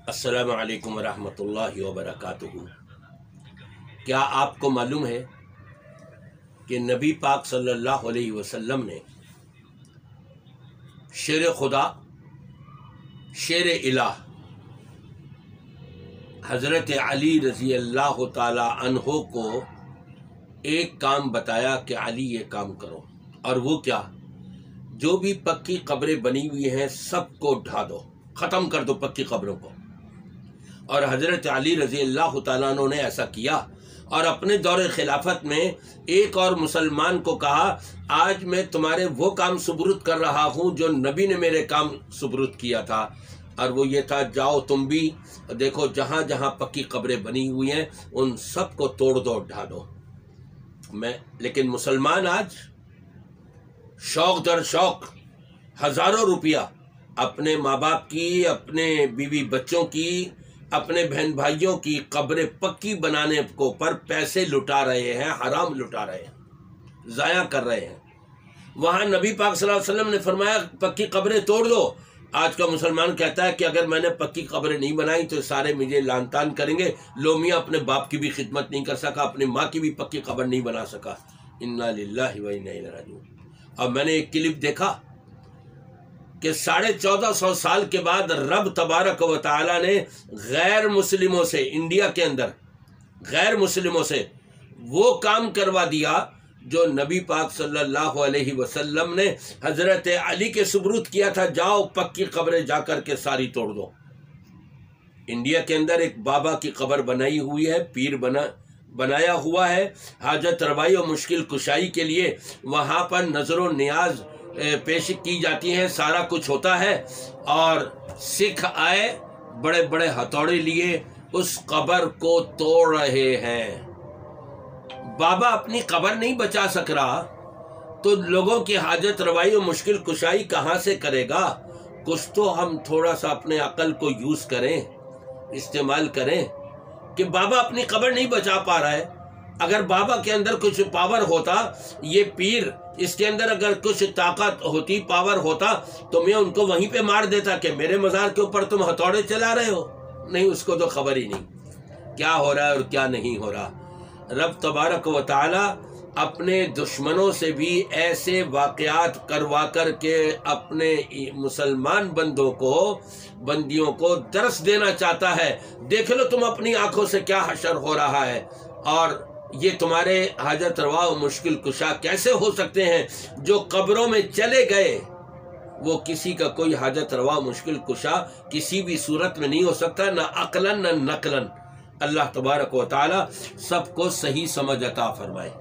अस्सलामु अलैकुम वरहमतुल्लाहि वबरकातुहू। क्या आपको मालूम है कि नबी पाक सल्लल्लाहु अलैहि वसल्लम ने शेर खुदा, शेर इलाह हज़रत अली रज़ी अल्लाह ताला अन्हो को एक काम बताया कि अली ये काम करो, और वो क्या? जो भी पक्की कब्रें बनी हुई हैं सबको ढा दो, ख़त्म कर दो पक्की कब्रों को। और हज़रत अली रज़ी अल्लाह ताला अन्हु ने ऐसा किया और अपने दौरे खिलाफत में एक और मुसलमान को कहा, आज मैं तुम्हारे वो काम सुबुरुत कर रहा हूँ जो नबी ने मेरे काम सुबुरुत किया था, और वो ये था, जाओ तुम भी देखो जहाँ जहाँ पक्की कब्रें बनी हुई हैं उन सब को तोड़ दो, ढा दो। लेकिन मुसलमान आज शौक दर शौक हज़ारों रुपया अपने माँ बाप की, अपने बीवी बच्चों की, अपने बहन भाइयों की कब्रें पक्की बनाने को पर पैसे लुटा रहे हैं, हराम लुटा रहे हैं, ज़ाया कर रहे हैं। वहाँ नबी पाक सल्लल्लाहु अलैहि वसल्लम ने फरमाया पक्की कब्रें तोड़ दो। आज का मुसलमान कहता है कि अगर मैंने पक्की कब्रें नहीं बनाई तो सारे मुझे लान तान करेंगे। लो मियां अपने बाप की भी खिदमत नहीं कर सका, अपनी माँ की भी पक्की कब्र नहीं बना सका। इन्ना लिल्लाहि व इन्ना इलैहि राजिऊन। अब मैंने एक क्लिप देखा कि 1450 साल के बाद रब तबारक व तआला ने गैर मुस्लिमों से, इंडिया के अंदर गैर मुस्लिमों से वो काम करवा दिया जो नबी पाक सल्लल्लाहु अलैहि वसल्लम ने हज़रत अली के सुबरूत किया था। जाओ पक्की कब्रें जा कर के सारी तोड़ दो। इंडिया के अंदर एक बाबा की कब्र बनाई हुई है, पीर बनाया हुआ है, हाजत रवाई और मुश्किल कुशाई के लिए वहाँ पर नज़र नियाज पेश की जाती हैं, सारा कुछ होता है। और सिख आए बड़े बड़े हथौड़े लिए उस कब्र को तोड़ रहे हैं। बाबा अपनी कब्र नहीं बचा सक रहा तो लोगों की हाजत रवाई और मुश्किल कुशाई कहाँ से करेगा? कुछ तो हम थोड़ा सा अपने अकल को यूज़ करें, इस्तेमाल करें कि बाबा अपनी कब्र नहीं बचा पा रहा है। अगर बाबा के अंदर कुछ पावर होता, ये पीर इसके अंदर अगर कुछ ताकत होती, पावर होता, तो मैं उनको वहीं पे मार देता कि मेरे मज़ार के ऊपर तुम हथौड़े चला रहे हो। नहीं, उसको तो खबर ही नहीं क्या हो रहा है और क्या नहीं हो रहा। रब तबारक व तआला अपने दुश्मनों से भी ऐसे वाक़यात करवा कर के अपने मुसलमान बंदियों को दर्स देना चाहता है। देख लो तुम अपनी आंखों से क्या हशर हो रहा है, और ये तुम्हारे हाजत रवा और मुश्किल कुशा कैसे हो सकते हैं जो कब्रों में चले गए। वो किसी का कोई हाजत रवा मुश्किल कुशा किसी भी सूरत में नहीं हो सकता, ना अक्लन न नकलन। अल्लाह तबारक व तआला सबको सही समझ अता फरमाए।